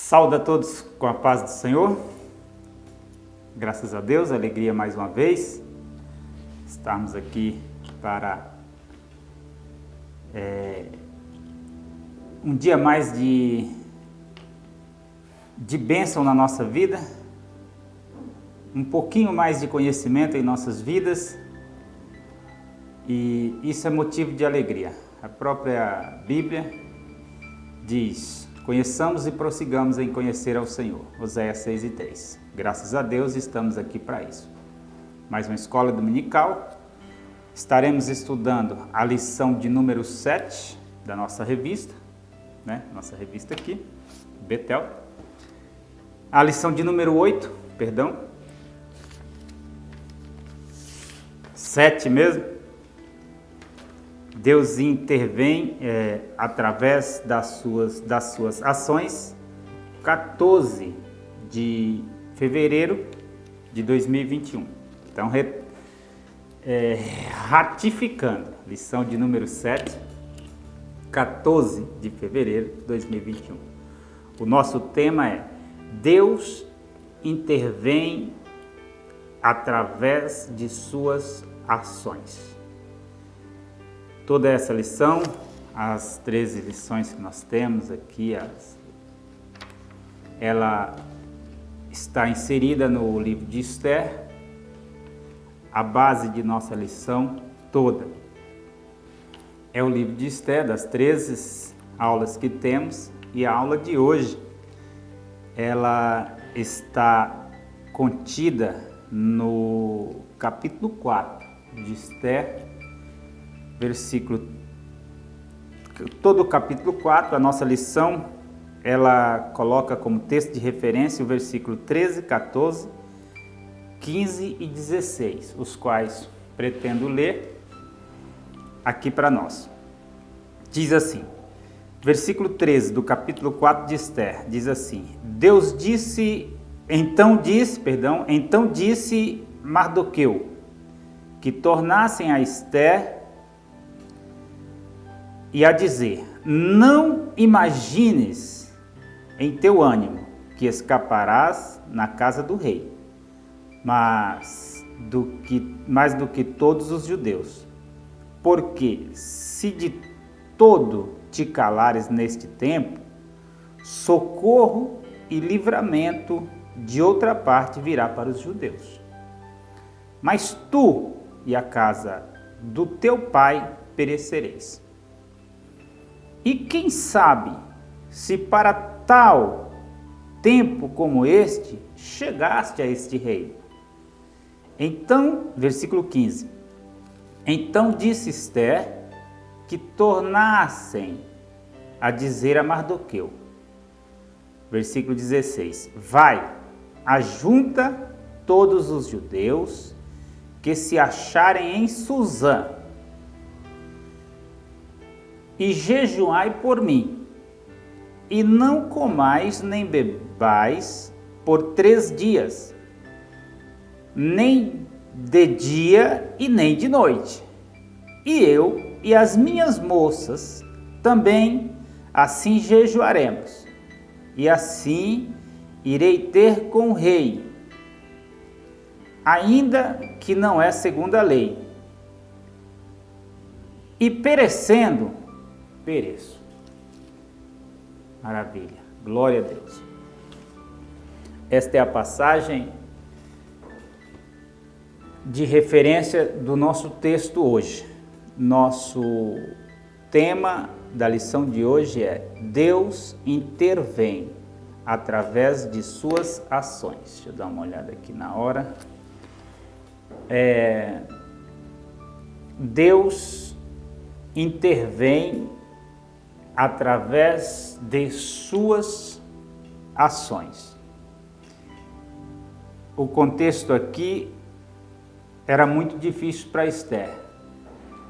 Saúde a todos com a paz do Senhor. Graças a Deus, alegria mais uma vez estarmos aqui para um dia mais de bênção na nossa vida, um pouquinho mais de conhecimento em nossas vidas, e isso é motivo de alegria. A própria Bíblia diz: conheçamos e prossigamos em conhecer ao Senhor. Oséias 6:3. Graças a Deus estamos aqui para isso. Mais uma escola dominical. Estaremos estudando a lição de número 7 da nossa revista, Nossa revista aqui, Betel. A lição de número 8, 7 mesmo. Deus intervém através das suas ações. 14 de fevereiro de 2021. Então, ratificando, lição de número 7, 14 de fevereiro de 2021. O nosso tema é: Deus intervém através de suas ações. Toda essa lição, as 13 lições que nós temos aqui, ela está inserida no livro de Esther, a base de nossa lição toda. É o livro de Esther, das 13 aulas que temos, e a aula de hoje, ela está contida no capítulo 4 de Esther, todo o capítulo 4, a nossa lição, ela coloca como texto de referência o versículo 13, 14, 15 e 16, os quais pretendo ler aqui para nós. Diz assim, versículo 13 do capítulo 4 de Esther, diz assim: Então disse Mardoqueu que tornassem a Esther e a dizer: não imagines em teu ânimo que escaparás na casa do rei, mais do que todos os judeus. Porque se de todo te calares neste tempo, socorro e livramento de outra parte virá para os judeus. Mas tu e a casa do teu pai perecereis. E quem sabe se para tal tempo como este chegaste a este rei? Então, versículo 15. Então disse Esther que tornassem a dizer a Mardoqueu. Versículo 16. Vai, ajunta todos os judeus que se acharem em Suzã, e jejuai por mim, e não comais nem bebais por 3 dias, nem de dia e nem de noite. E eu e as minhas moças também assim jejuaremos, e assim irei ter com o rei, ainda que não é segundo a lei. E perecendo, pereço. Maravilha, glória a Deus. Esta é a passagem de referência do nosso texto hoje. Nosso tema da lição de hoje é: Deus intervém através de suas ações. Deixa eu dar uma olhada aqui na hora. Deus intervém através de suas ações. O contexto aqui era muito difícil para Esther.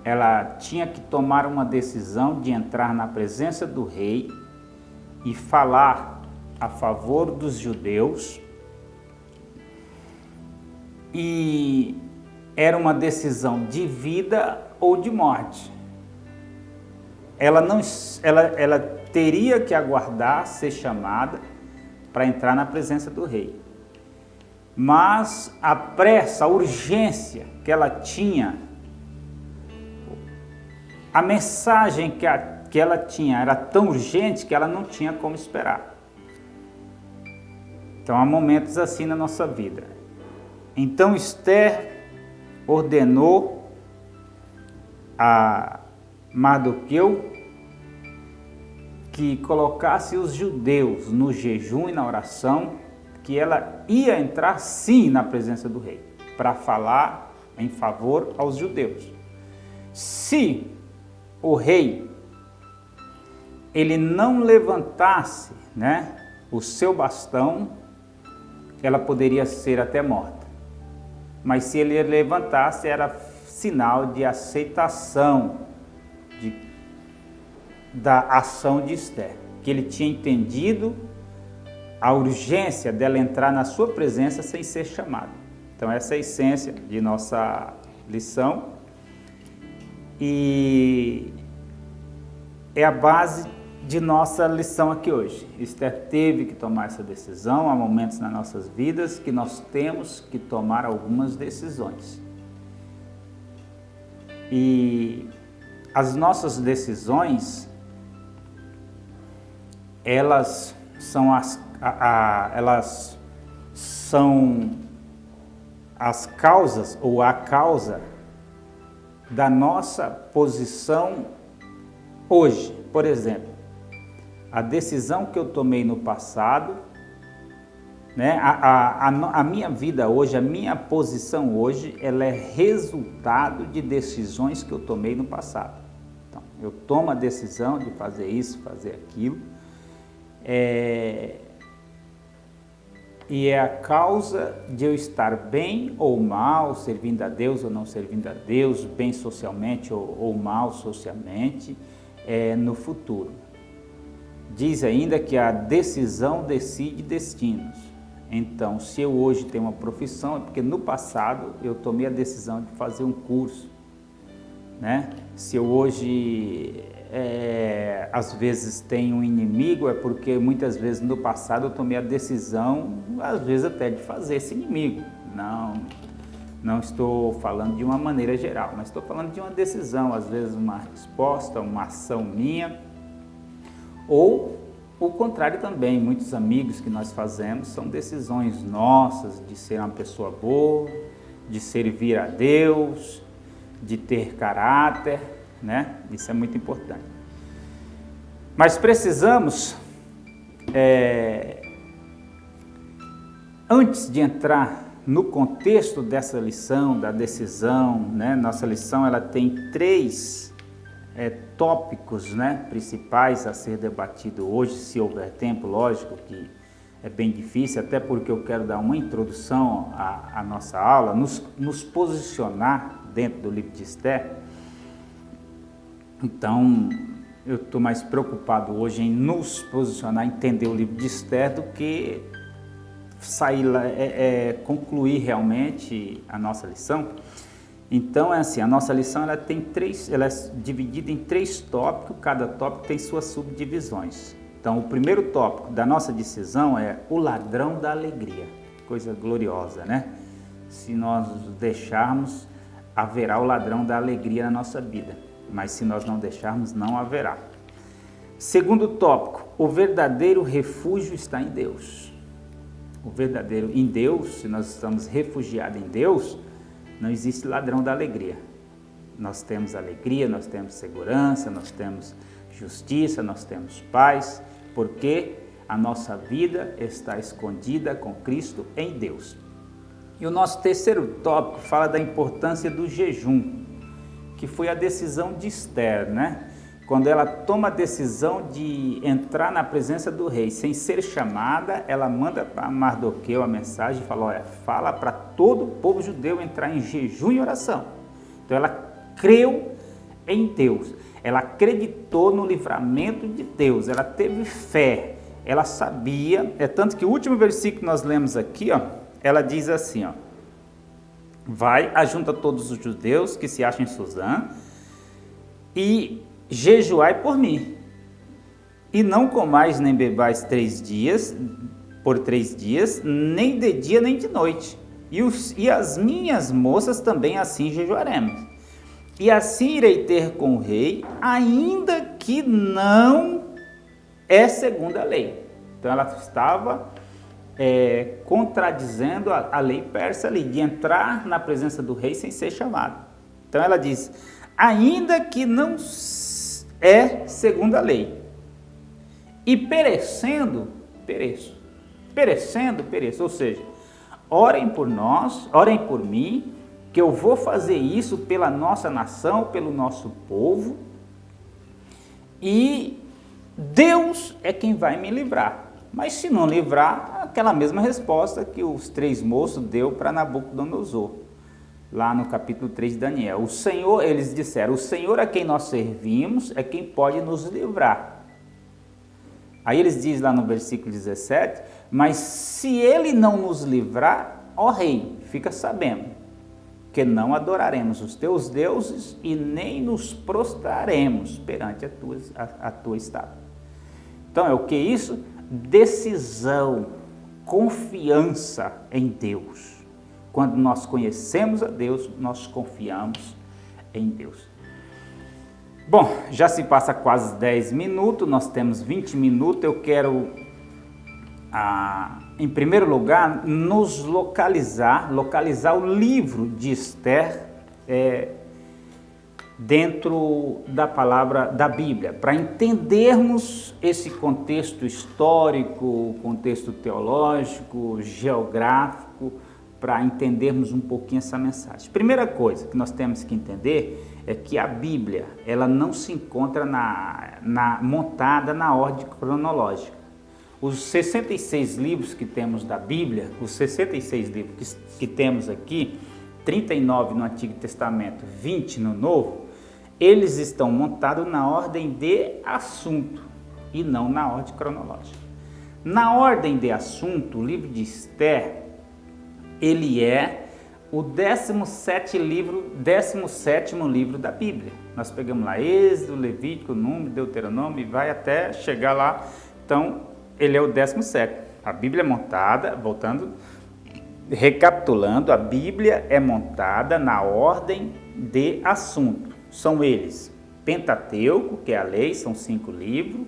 Ela tinha que tomar uma decisão de entrar na presença do rei e falar a favor dos judeus. E era uma decisão de vida ou de morte. Ela teria que aguardar ser chamada para entrar na presença do rei. Mas a pressa, a urgência que ela tinha, a mensagem que ela tinha era tão urgente que ela não tinha como esperar. Então há momentos assim na nossa vida. Então Esther ordenou a Mardoqueu que colocasse os judeus no jejum e na oração, que ela ia entrar sim na presença do rei, para falar em favor aos judeus. Se o rei ele não levantasse, o seu bastão, ela poderia ser até morta. Mas se ele levantasse, era sinal de aceitação da ação de Esther, que ele tinha entendido a urgência dela entrar na sua presença sem ser chamada. Então essa é a essência de nossa lição e é a base de nossa lição aqui hoje. Esther teve que tomar essa decisão. Há momentos nas nossas vidas que nós temos que tomar algumas decisões. E as nossas decisões, elas são elas são as causas ou a causa da nossa posição hoje. Por exemplo, a decisão que eu tomei no passado, a minha vida hoje, a minha posição hoje, ela é resultado de decisões que eu tomei no passado. Então, eu tomo a decisão de fazer isso, fazer aquilo, e é a causa de eu estar bem ou mal, servindo a Deus ou não servindo a Deus, bem socialmente ou mal socialmente, no futuro. Diz ainda que a decisão decide destinos. Então, se eu hoje tenho uma profissão, é porque no passado eu tomei a decisão de fazer um curso, Se eu hoje, às vezes, tenho um inimigo, é porque muitas vezes no passado eu tomei a decisão, às vezes até de fazer esse inimigo. Não estou falando de uma maneira geral, mas estou falando de uma decisão, às vezes uma resposta, uma ação minha, ou o contrário também. Muitos amigos que nós fazemos são decisões nossas de ser uma pessoa boa, de servir a Deus, de ter caráter, Isso é muito importante. Mas precisamos, antes de entrar no contexto dessa lição, da decisão, Nossa lição ela tem 3 tópicos, principais a ser debatido hoje, se houver tempo, lógico que é bem difícil, até porque eu quero dar uma introdução à nossa aula, nos posicionar dentro do livro de Esther. Então, eu estou mais preocupado hoje em nos posicionar, entender o livro de Esther, do que sair lá, concluir realmente a nossa lição. Então é assim, a nossa lição ela é dividida em 3 tópicos, cada tópico tem suas subdivisões. Então o primeiro tópico da nossa decisão é o ladrão da alegria, coisa gloriosa, Se nós deixarmos, haverá o ladrão da alegria na nossa vida, mas se nós não deixarmos, não haverá. Segundo tópico, o verdadeiro refúgio está em Deus. O verdadeiro em Deus, se nós estamos refugiados em Deus, não existe ladrão da alegria. Nós temos alegria, nós temos segurança, nós temos justiça, nós temos paz, porque a nossa vida está escondida com Cristo em Deus. E o nosso terceiro tópico fala da importância do jejum, que foi a decisão de Esther, Quando ela toma a decisão de entrar na presença do rei sem ser chamada, ela manda para Mardoqueu a mensagem e fala, fala para todo o povo judeu entrar em jejum e oração. Então ela creu em Deus, ela acreditou no livramento de Deus, ela teve fé, ela sabia, tanto que o último versículo que nós lemos aqui, ela diz assim, vai, ajunta todos os judeus que se acham em Suzã e jejuai por mim, e não comais nem bebais 3 dias, por 3 dias, nem de dia nem de noite. E as minhas moças também assim jejuaremos. E assim irei ter com o rei, ainda que não é segundo a lei. Então ela estava contradizendo a lei persa ali, de entrar na presença do rei sem ser chamado. Então ela diz, ainda que não é segundo a lei. E perecendo, pereço. Perecendo, pereço. Ou seja, orem por nós, orem por mim, que eu vou fazer isso pela nossa nação, pelo nosso povo, e Deus é quem vai me livrar. Mas se não livrar, aquela mesma resposta que os 3 moços deu para Nabucodonosor, lá no capítulo 3 de Daniel. O Senhor, eles disseram, o Senhor a quem nós servimos é quem pode nos livrar. Aí eles dizem lá no versículo 17, mas se ele não nos livrar, ó rei, fica sabendo que não adoraremos os teus deuses e nem nos prostraremos perante a tua estátua. Então é o que isso? Decisão, confiança em Deus. Quando nós conhecemos a Deus, nós confiamos em Deus. Bom, já se passa quase 10 minutos, nós temos 20 minutos, eu quero, em primeiro lugar, nos localizar o livro de Esther dentro da palavra da Bíblia, para entendermos esse contexto histórico, contexto teológico, geográfico, para entendermos um pouquinho essa mensagem. Primeira coisa que nós temos que entender é que a Bíblia, ela não se encontra montada na ordem cronológica. Os 66 livros que temos da Bíblia, os 66 livros que temos aqui, 39 no Antigo Testamento, 20 no Novo, eles estão montados na ordem de assunto e não na ordem cronológica. Na ordem de assunto, o livro de Esther, ele é o 17º livro da Bíblia. Nós pegamos lá Êxodo, Levítico, Número, Deuteronômio e vai até chegar lá. Então, ele é o 17º. A Bíblia é montada, recapitulando, a Bíblia é montada na ordem de assunto. São eles: Pentateuco, que é a lei, são 5 livros.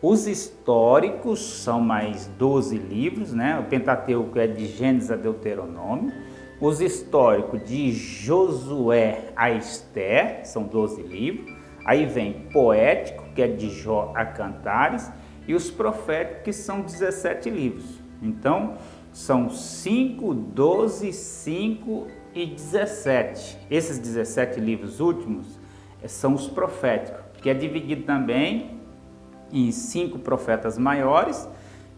Os históricos são mais 12 livros, né? O Pentateuco é de Gênesis a Deuteronômio. Os históricos de Josué a Esther, são 12 livros. Aí vem poético, que é de Jó a Cantares. E os proféticos, que são 17 livros. Então, são 5, 12, 5 e 17. Esses 17 livros últimos são os proféticos, que é dividido também em 5 profetas maiores,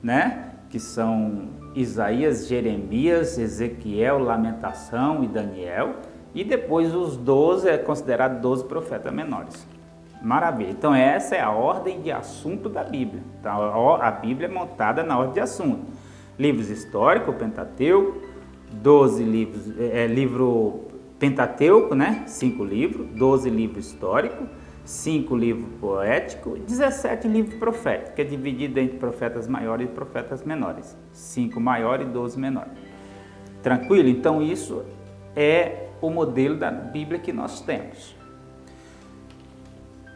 né? Que são Isaías, Jeremias, Ezequiel, Lamentação e Daniel. E depois os 12 é considerado 12 profetas menores. Maravilha. Então essa é a ordem de assunto da Bíblia. Então, a Bíblia é montada na ordem de assunto. Livros históricos, Pentateuco, 12 livros, livro Pentateuco, né? 5 livros, 12 livros históricos, 5 livros poéticos, 17 livros proféticos, que é dividido entre profetas maiores e profetas menores. 5 maiores e 12 menores. Tranquilo? Então isso é o modelo da Bíblia que nós temos.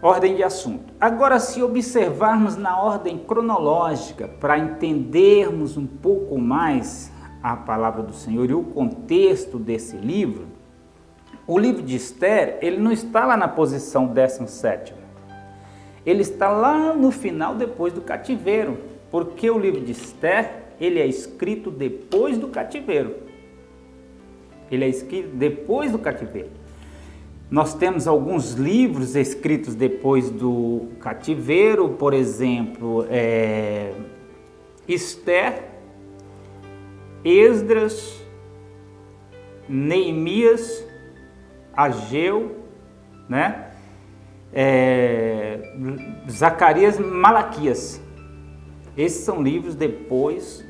Ordem de assunto. Agora, se observarmos na ordem cronológica, para entendermos um pouco mais a palavra do Senhor e o contexto desse livro, o livro de Esther, ele não está lá na posição 17ª. Ele está lá no final, depois do cativeiro, porque o livro de Esther, ele é escrito depois do cativeiro. Ele é escrito depois do cativeiro. Nós temos alguns livros escritos depois do cativeiro, por exemplo, Esther, Esdras, Neemias, Ageu, né? Zacarias, Malaquias. Esses são livros depois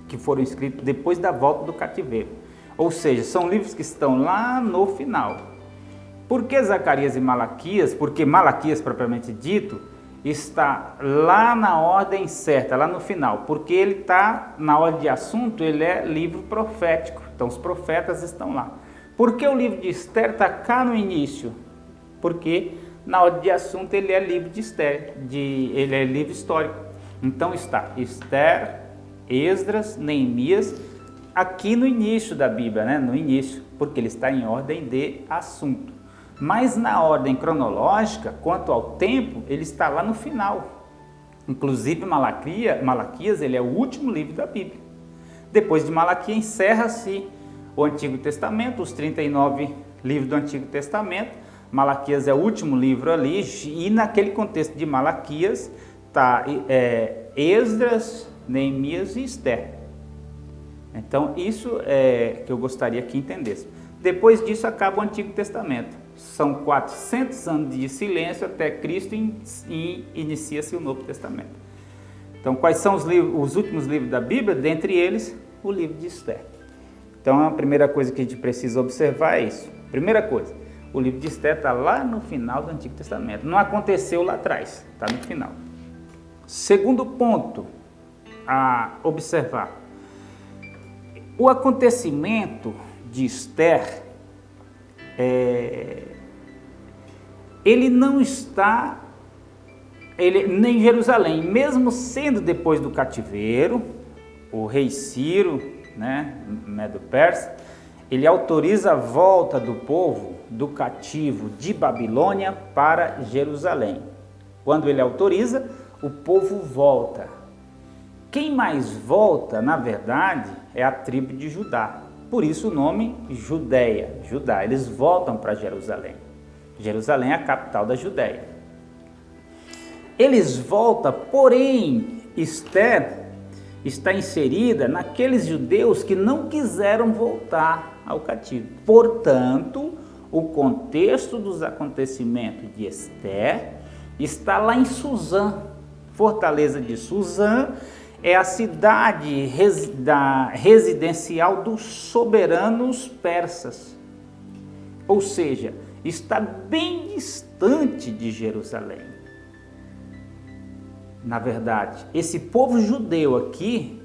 que foram escritos depois da volta do cativeiro. Ou seja, são livros que estão lá no final. Por que Zacarias e Malaquias? Porque Malaquias, propriamente dito, está lá na ordem certa, lá no final, porque ele está na ordem de assunto, ele é livro profético, então os profetas estão lá. Por que o livro de Esther está cá no início? Porque na ordem de assunto ele é livro de Esther, ele é livro histórico. Então está Esther, Esdras, Neemias, aqui no início da Bíblia, né? No início, porque ele está em ordem de assunto. Mas na ordem cronológica, quanto ao tempo, ele está lá no final. Inclusive Malaquias, ele é o último livro da Bíblia. Depois de Malaquias encerra-se o Antigo Testamento, os 39 livros do Antigo Testamento. Malaquias é o último livro ali, e naquele contexto de Malaquias está Esdras, Neemias e Esther. Então isso é que eu gostaria que entendesse. Depois disso acaba o Antigo Testamento. São 400 anos de silêncio até Cristo e inicia-se o Novo Testamento. Então, quais são os últimos livros da Bíblia? Dentre eles, o livro de Esther. Então, a primeira coisa que a gente precisa observar é isso. Primeira coisa, o livro de Esther está lá no final do Antigo Testamento. Não aconteceu lá atrás, está no final. Segundo ponto a observar. O acontecimento de Esther, ele não está nem em Jerusalém, mesmo sendo depois do cativeiro, o rei Ciro, né, Medo-Persa, ele autoriza a volta do povo do cativo de Babilônia para Jerusalém. Quando ele autoriza, o povo volta. Quem mais volta, na verdade, é a tribo de Judá. Por isso o nome Judéia, Judá. Eles voltam para Jerusalém. Jerusalém é a capital da Judéia. Eles voltam, porém, Esther está inserida naqueles judeus que não quiseram voltar ao cativo. Portanto, o contexto dos acontecimentos de Esther está lá em Suzã, fortaleza de Suzã, é a cidade residencial dos soberanos persas. Ou seja, está bem distante de Jerusalém. Na verdade, esse povo judeu aqui,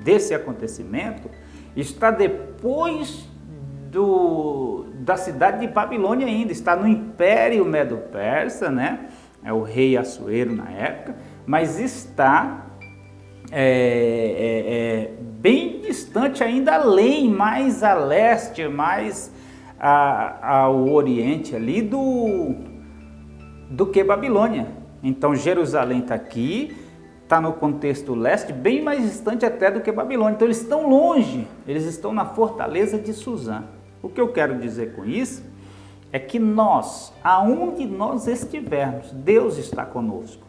desse acontecimento, está depois da cidade de Babilônia ainda, está no Império Medo-Persa, né? É o rei Assuero na época, mas está bem distante ainda além, mais a leste, mais ao oriente ali do que Babilônia. Então Jerusalém está aqui, está no contexto leste, bem mais distante até do que Babilônia. Então eles estão longe, eles estão na fortaleza de Suzã. O que eu quero dizer com isso é que nós, aonde nós estivermos, Deus está conosco.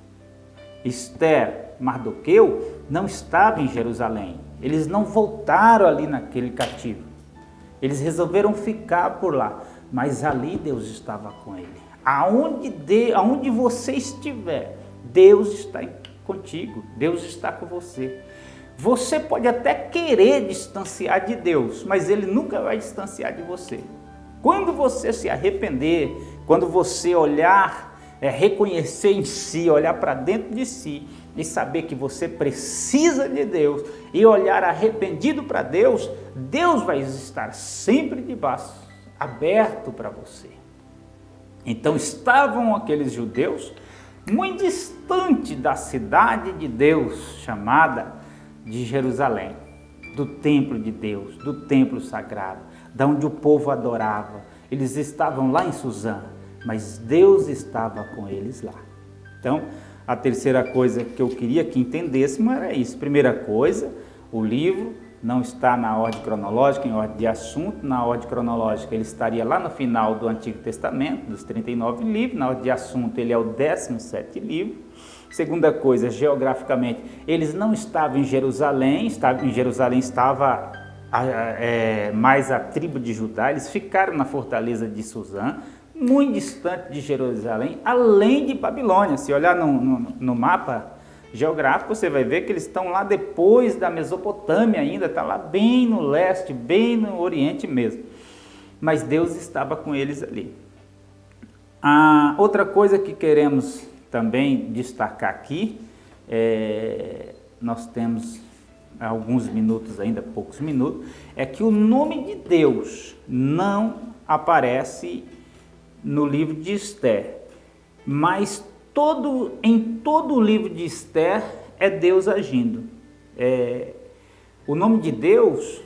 Esther, Mardoqueu não estava em Jerusalém, eles não voltaram ali naquele cativo, eles resolveram ficar por lá, mas ali Deus estava com ele. Aonde você estiver, Deus está contigo, Deus está com você. Você pode até querer distanciar de Deus, mas Ele nunca vai distanciar de você. Quando você se arrepender, quando você olhar, reconhecer em si, olhar para dentro de si e saber que você precisa de Deus e olhar arrependido para Deus, Deus vai estar sempre de braço aberto para você. Então estavam aqueles judeus muito distante da cidade de Deus, chamada de Jerusalém, do templo de Deus, do templo sagrado, da onde o povo adorava. Eles estavam lá em Suzã, mas Deus estava com eles lá. Então, a terceira coisa que eu queria que entendêssemos era isso. Primeira coisa, o livro não está na ordem cronológica, em ordem de assunto. Na ordem cronológica ele estaria lá no final do Antigo Testamento, dos 39 livros. Na ordem de assunto ele é o 17º livro. Segunda coisa, geograficamente, eles não estavam em Jerusalém, estava mais a tribo de Judá. Eles ficaram na fortaleza de Suzã, muito distante de Jerusalém, além de Babilônia. Se olhar no mapa geográfico, você vai ver que eles estão lá depois da Mesopotâmia ainda, está lá bem no leste, bem no oriente mesmo. Mas Deus estava com eles ali. A outra coisa que queremos também destacar aqui, nós temos alguns minutos ainda, poucos minutos, é que o nome de Deus não aparece no livro de Esther, mas em todo o livro de Esther é Deus agindo. O nome de Deus,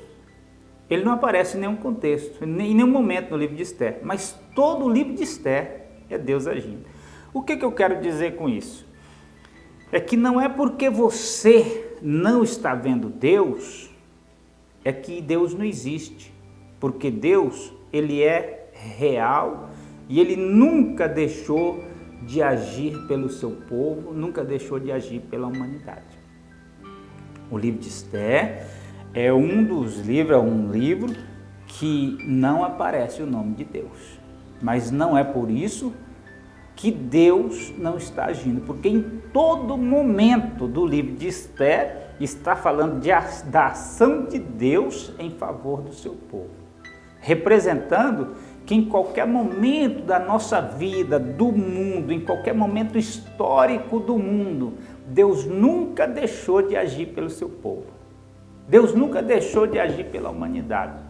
ele não aparece em nenhum contexto, em nenhum momento no livro de Esther, mas todo o livro de Esther é Deus agindo. O que eu quero dizer com isso? É que não é porque você não está vendo Deus, é que Deus não existe, porque Deus, ele é real e ele nunca deixou de agir pelo seu povo, nunca deixou de agir pela humanidade. O livro de Esther é um dos livros, é um livro que não aparece o nome de Deus, mas não é por isso que Deus não está agindo, porque em todo momento do livro de Esther está falando da ação de Deus em favor do seu povo, representando que em qualquer momento da nossa vida, do mundo, em qualquer momento histórico do mundo, Deus nunca deixou de agir pelo seu povo. Deus nunca deixou de agir pela humanidade.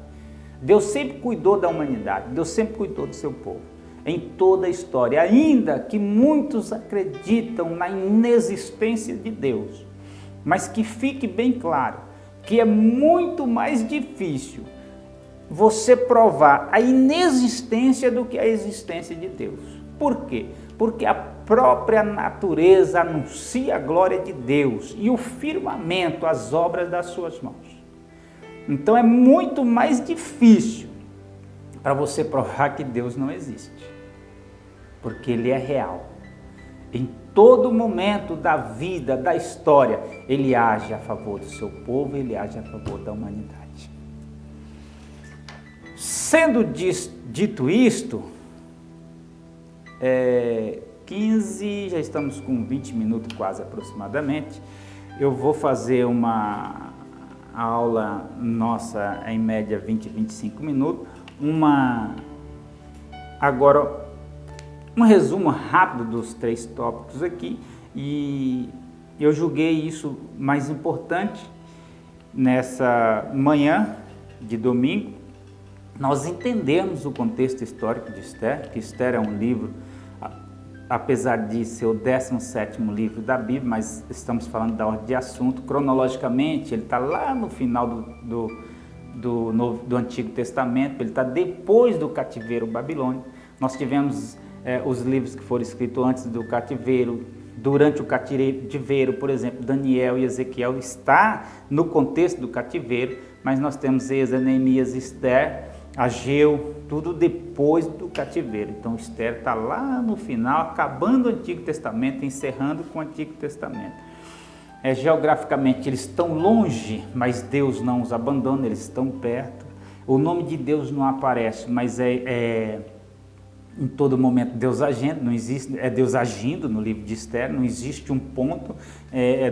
Deus sempre cuidou da humanidade, Deus sempre cuidou do seu povo, em toda a história, ainda que muitos acreditam na inexistência de Deus, mas que fique bem claro que é muito mais difícil você provar a inexistência do que a existência de Deus. Por quê? Porque a própria natureza anuncia a glória de Deus e o firmamento, as obras das suas mãos. Então é muito mais difícil para você provar que Deus não existe, porque Ele é real. Em todo momento da vida, da história, Ele age a favor do seu povo, Ele age a favor da humanidade. Sendo dito isto, 15, já estamos com 20 minutos quase aproximadamente, eu vou fazer uma aula nossa em média 20, 25 minutos, agora um resumo rápido dos 3 tópicos aqui, e eu julguei isso mais importante nessa manhã de domingo, nós entendemos o contexto histórico de Esther, que Esther é um livro, apesar de ser o 17º livro da Bíblia, mas estamos falando da ordem de assunto, cronologicamente ele está lá no final do Antigo Testamento, ele está depois do cativeiro babilônico. Nós tivemos os livros que foram escritos antes do cativeiro, durante o cativeiro, por exemplo, Daniel e Ezequiel está no contexto do cativeiro, mas nós temos Esdras, Neemias, Esther, Ageu, tudo depois do cativeiro. Então Esther está lá no final, acabando o Antigo Testamento, encerrando com o Antigo Testamento. Geograficamente eles estão longe, mas Deus não os abandona, eles estão perto. O nome de Deus não aparece, mas em todo momento Deus agindo, não existe, Deus agindo no livro de Esther, não existe um ponto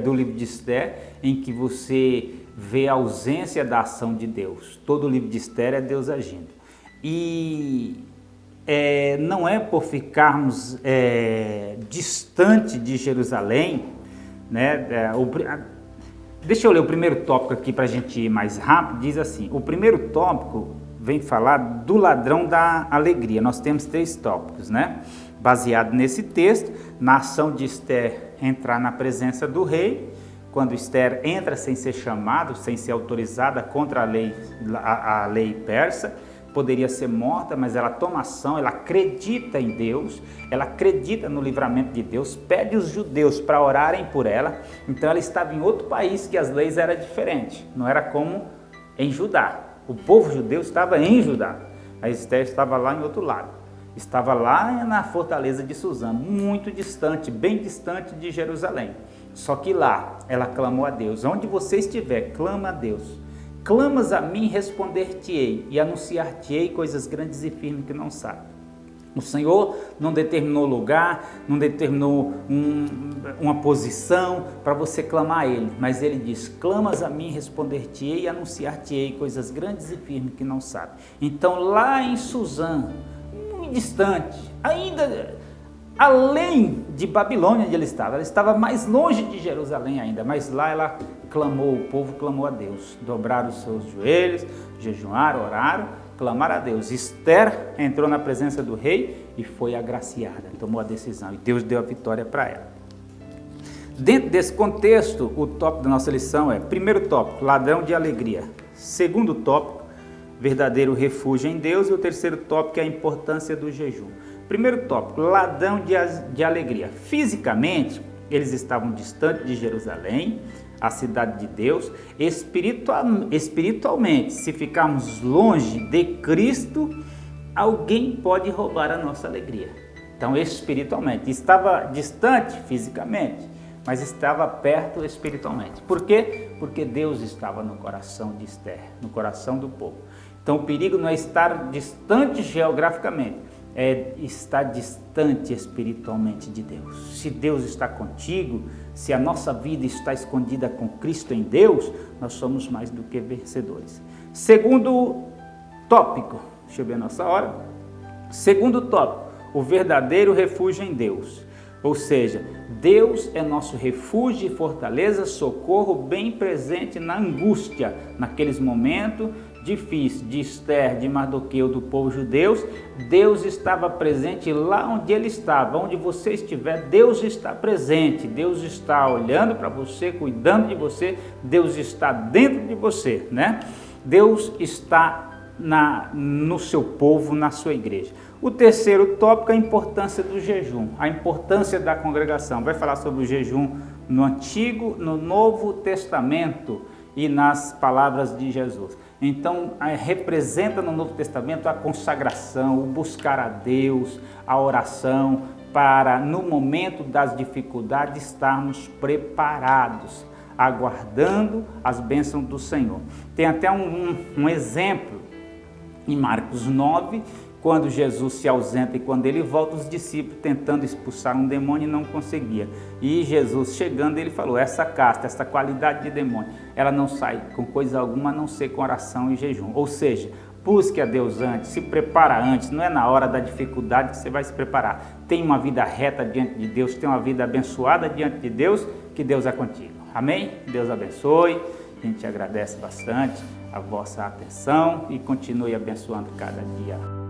do livro de Esther em que você vê a ausência da ação de Deus. Todo o livro de Esther é Deus agindo. E não é por ficarmos distante de Jerusalém, né? Deixa eu ler o primeiro tópico aqui para a gente ir mais rápido. Diz assim, o primeiro tópico vem falar do ladrão da alegria. Nós temos 3 tópicos, né? Baseado nesse texto, na ação de Esther entrar na presença do rei, quando Esther entra sem ser chamado, sem ser autorizada contra a lei persa, poderia ser morta, mas ela toma ação, ela acredita em Deus, ela acredita no livramento de Deus, pede os judeus para orarem por ela. Então ela estava em outro país que as leis eram diferentes, não era como em Judá. O povo judeu estava em Judá, a Esther estava lá em outro lado, estava lá na fortaleza de Suzã, muito distante, bem distante de Jerusalém. Só que lá ela clamou a Deus. Onde você estiver, clama a Deus. Clamas a mim, responder-te-ei e anunciar-te-ei coisas grandes e firmes que não sabe. O Senhor não determinou lugar, não determinou uma posição para você clamar a Ele, mas Ele diz, clamas a mim, responder-te-ei e anunciar-te-ei coisas grandes e firmes que não sabe. Então lá em Suzã, muito distante, ainda além de Babilônia onde ela estava mais longe de Jerusalém ainda, mas lá ela clamou, o povo clamou a Deus, dobraram os seus joelhos, jejuaram, oraram, clamaram a Deus. Esther entrou na presença do rei e foi agraciada, tomou a decisão e Deus deu a vitória para ela. Dentro desse contexto, o tópico da nossa lição é, primeiro tópico, ladrão de alegria. Segundo tópico, verdadeiro refúgio em Deus. E o terceiro tópico é a importância do jejum. Primeiro tópico, ladrão de alegria. Fisicamente, eles estavam distantes de Jerusalém, a cidade de Deus. Espiritualmente, se ficarmos longe de Cristo, alguém pode roubar a nossa alegria. Então, espiritualmente, estava distante fisicamente, mas estava perto espiritualmente. Por quê? Porque Deus estava no coração de Esther, no coração do povo. Então, o perigo não é estar distante geograficamente, é estar distante espiritualmente de Deus. Se Deus está contigo, se a nossa vida está escondida com Cristo em Deus, nós somos mais do que vencedores. Segundo tópico, deixa eu ver a nossa hora. Segundo tópico, o verdadeiro refúgio em Deus. Ou seja, Deus é nosso refúgio e fortaleza, socorro bem presente na angústia, naqueles momentos difíceis de Esther, de Mardoqueu, do povo judeu. Deus estava presente lá onde ele estava, onde você estiver, Deus está presente, Deus está olhando para você, cuidando de você, Deus está dentro de você, né? Deus está no seu povo, na sua igreja. O terceiro tópico é a importância do jejum, a importância da congregação. Vai falar sobre o jejum no Antigo, no Novo Testamento e nas palavras de Jesus. Então, representa no Novo Testamento a consagração, o buscar a Deus, a oração, para no momento das dificuldades estarmos preparados, aguardando as bênçãos do Senhor. Tem até um exemplo em Marcos 9, quando Jesus se ausenta e quando ele volta, os discípulos tentando expulsar um demônio e não conseguia. E Jesus chegando, ele falou, essa casta, essa qualidade de demônio, ela não sai com coisa alguma a não ser com oração e jejum. Ou seja, busque a Deus antes, se prepara antes, não é na hora da dificuldade que você vai se preparar. Tem uma vida reta diante de Deus, tem uma vida abençoada diante de Deus, que Deus é contigo. Amém? Deus abençoe, a gente agradece bastante a vossa atenção e continue abençoando cada dia.